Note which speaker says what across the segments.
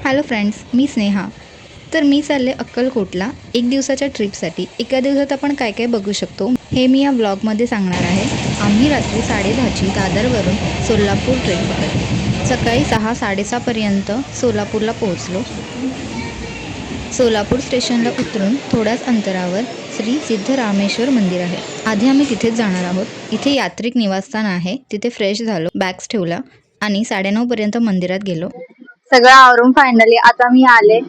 Speaker 1: Hello friends, मी स्नेहा. तर मी चालले अक्कलकोटला एक दिवसाच्या ट्रिपसाठी. एका दिवसात आपण काय काय बघू शकतो हे मी या ब्लॉगमध्ये सांगणार आहे. आम्ही रात्री 10:30ची दादरवरून सोलापूर ट्रेन पकडली. सकाळी 6-6:30पर्यंत सोलापूरला पोहोचलो. सोलापूर स्टेशनला उतरून थोड्याच अंतरावर श्री सिद्धरामेश्वर मंदिर आहे. आधी आम्ही तिथेच जाणार आहोत. इथे यात्रिक निवासस्थान आहे. तिथे फ्रेश झालो, बॅग्स ठेवला आणि 9:30पर्यंत मंदिरात गेलो.
Speaker 2: सगळं आवरून फायनली आता मी आले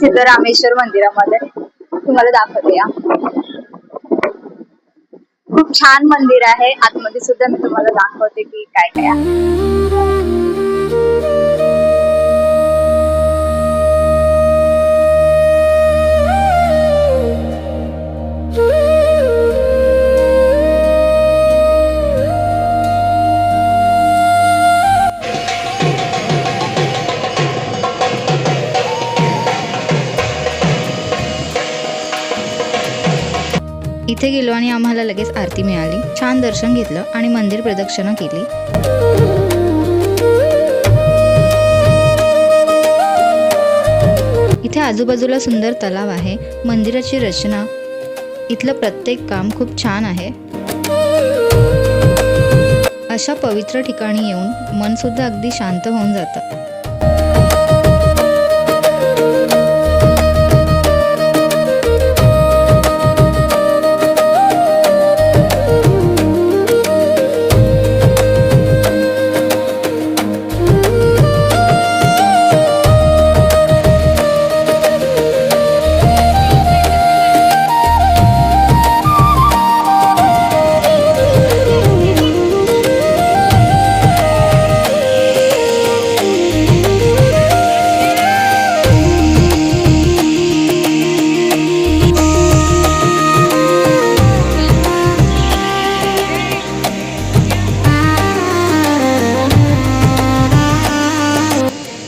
Speaker 2: सिद्धरामेश्वर मंदिरामध्ये. तुम्हाला दाखवते या. खूप छान मंदिर आहे. आतमध्ये सुद्धा मी तुम्हाला दाखवते की काय काय आहे.
Speaker 1: इथे गेलो आणि आम्हाला लगेच आरती मिळाली. छान दर्शन घेतलं आणि मंदिर प्रदक्षिणा केली. इथे आजूबाजूला सुंदर तलाव आहे. मंदिराची रचना, इथलं प्रत्येक काम खूप छान आहे. अशा पवित्र ठिकाणी येऊन मन सुद्धा अगदी शांत होऊन जातं.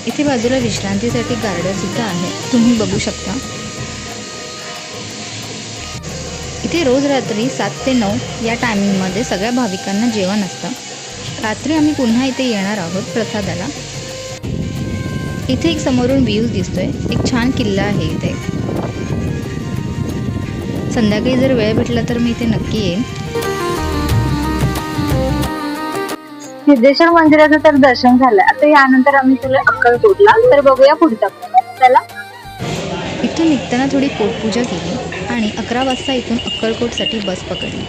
Speaker 1: इथे बाजूला विश्रांतीसाठी गार्डन सुद्धा आहे, तुम्ही बघू शकता. इथे रोज रात्री 7 ते 9 या टायमिंगमध्ये सगळ्या भाविकांना जेवण असतं. रात्री आम्ही पुन्हा इथे येणार आहोत प्रसादाला. इथे एक समोरून व्ह्यूज दिसतोय. एक छान किल्ला आहे इथे. संध्याकाळी जर वेळ भेटला तर मी इथे नक्की येईन.
Speaker 2: सिद्धेश्वर मंदिराचं तर दर्शन झालं. आता यानंतर आम्ही तुला अक्कलकोटला. तर बघूया पुढचा. चला.
Speaker 1: इथून निघताना थोडी पोटपूजा केली आणि 11 वाजता इथून अक्कलकोटसाठी बस पकडली.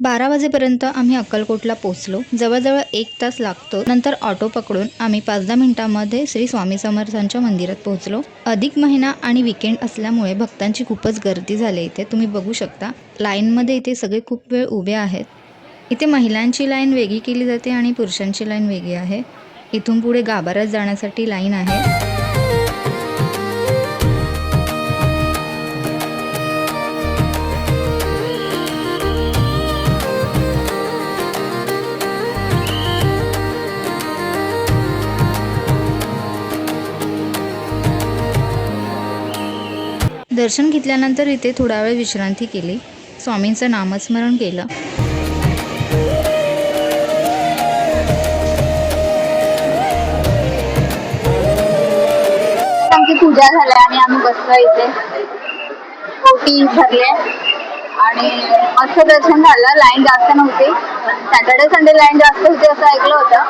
Speaker 1: 12 वाजेपर्यंत आम्ही अक्कलकोटला पोहोचलो. जवळजवळ 1 तास लागतो. नंतर ऑटो पकडून आम्ही 5-10 मिनिटांमध्ये श्री स्वामी समर्थांच्या मंदिरात पोहोचलो. अधिक महिना आणि वीकेंड असल्यामुळे भक्तांची खूपच गर्दी झाली. इथे तुम्ही बघू शकता. लाईनमध्ये इथे सगळे खूप वेळ उभे आहेत. इथे महिलांची लाईन वेगळी केली जाते आणि पुरुषांची लाईन वेगळी आहे. इथून पुढे गाभाऱ्यात जाण्यासाठी लाईन आहे. दर्शन घेतल्यानंतर इथे थोडा वेळ विश्रांती केली. स्वामींचं नामस्मरण केलं.
Speaker 2: आमची पूजा झाली आणि आम्ही बसलो इथे. ओटी भरले आणि मस्त दर्शन झालं. लाईन जास्त नव्हती. सॅटर्डे संडे लाईन जास्त होती असं ऐकलं होतं,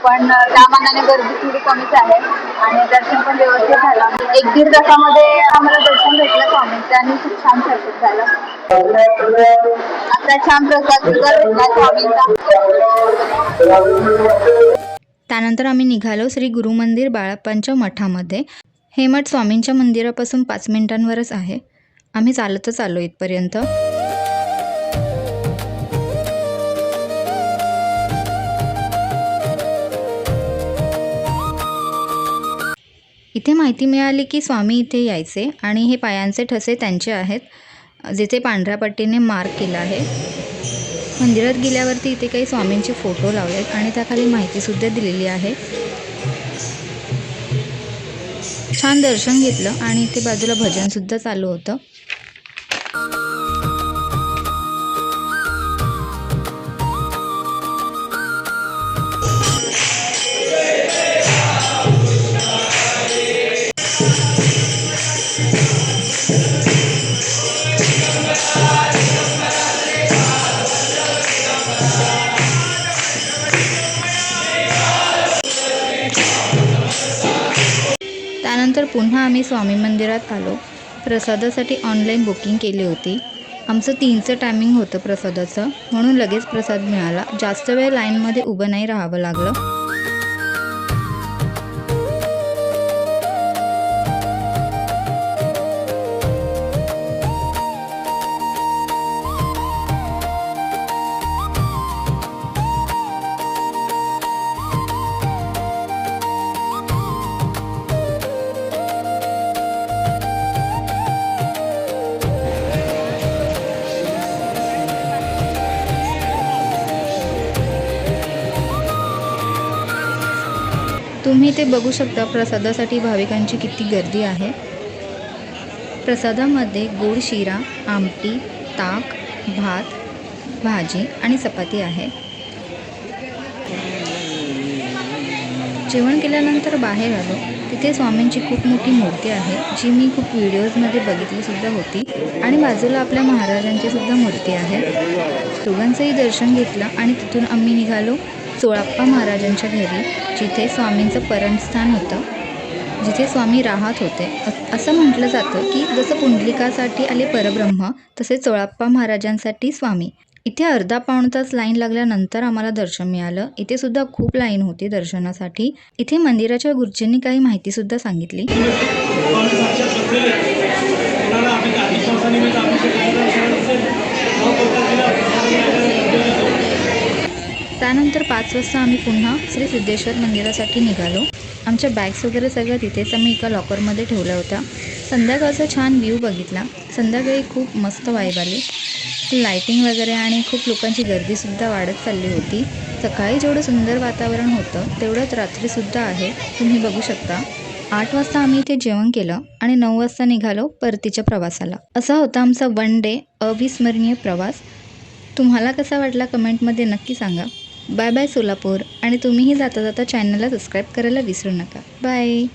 Speaker 2: पण त्या मानाने गर्दी थोडी कमीच आहे आणि दर्शन पण व्यवस्थित झालं. 1-1.5 तासामध्ये आम्हाला दर्शन भेटलं स्वामींचं आणि खूप छान दर्शन झालं. आता छान प्रसाद सुद्धा भेटला स्वामींचा.
Speaker 1: त्यानंतर आम्ही निघालो श्री गुरुमंदिर बाळप्पांच्या मठामध्ये. हे मठ स्वामींच्या मंदिरापासून 5 मिनिटांवरच आहे. आम्ही चालतच आलो इथपर्यंत. इथे माहिती मिळाली की स्वामी इथे यायचे आणि हे पायांचे ठसे त्यांचे आहेत, जिथे पांढऱ्या पट्टीने मार्क केला आहे. मंदिरात गेल्यावरती इथे काही स्वामींचे फोटो लावलेत आणि त्याखाली माहितीसुद्धा दिलेली आहे. छान दर्शन घेतलं आणि इथे बाजूला भजनसुद्धा चालू होतं. त्यानंतर पुन्हा आम्ही स्वामी मंदिरात आलो. प्रसादासाठी ऑनलाईन बुकिंग केली होती. आमचं 3चं टायमिंग होतं प्रसादाचं, म्हणून लगेच प्रसाद मिळाला. जास्त वेळ लाईनमध्ये उभं नाही राहावं लागलं. तुम्ही ते बघू शकता, प्रसादासाठी भाविकांची किती गर्दी आहे. प्रसादामध्ये गोड शिरा, आमटी, ताक, भात, भाजी आणि चपाती आहे. जेवण केल्यानंतर बाहेर आलो. तिथे स्वामींची खूप मोठी मूर्ती आहे, जी मी खूप व्हिडिओजमध्ये बघितली सुद्धा होती. आणि बाजूला आपल्या महाराजांची सुद्धा मूर्ती आहे. दोघांचंही दर्शन घेतलं आणि तिथून आम्ही निघालो चोळाप्पा महाराजांच्या घरी, जिथे स्वामींचं परमस्थान होतं, जिथे स्वामी राहत होते. असं म्हटलं जातं की जसं पुंडलिकासाठी आले परब्रह्म, तसे चोळाप्पा महाराजांसाठी स्वामी. इथे अर्धा पाऊण तास लाईन लागल्यानंतर आम्हाला दर्शन मिळालं. इथे सुद्धा खूप लाईन होती दर्शनासाठी. इथे मंदिराच्या गुरुजींनी काही माहितीसुद्धा सांगितली. त्यानंतर 5 वाजता आम्ही पुन्हा श्री सिद्धेश्वर मंदिरासाठी निघालो. आमच्या बॅग्स वगैरे सगळं तिथेच आम्ही एका लॉकरमध्ये ठेवल्या होत्या. संध्याकाळचा छान व्ह्यू बघितला. संध्याकाळी खूप मस्त वाईब आली. लाईटिंग वगैरे आणि खूप लोकांची गर्दीसुद्धा वाढत चालली होती. सकाळी जेवढं सुंदर वातावरण होतं तेवढंच रात्रीसुद्धा आहे, तुम्ही बघू शकता. 8 वाजता आम्ही इथे जेवण केलं आणि 9 वाजता निघालो परतीच्या प्रवासाला. असा होता आमचा 1 डे अविस्मरणीय प्रवास. तुम्हाला कसा वाटला कमेंटमध्ये नक्की सांगा. Bye bye Solapur. आणि तुम्हीही जाता जाता चॅनलला सबस्क्राईब करायला विसरू नका. बाय.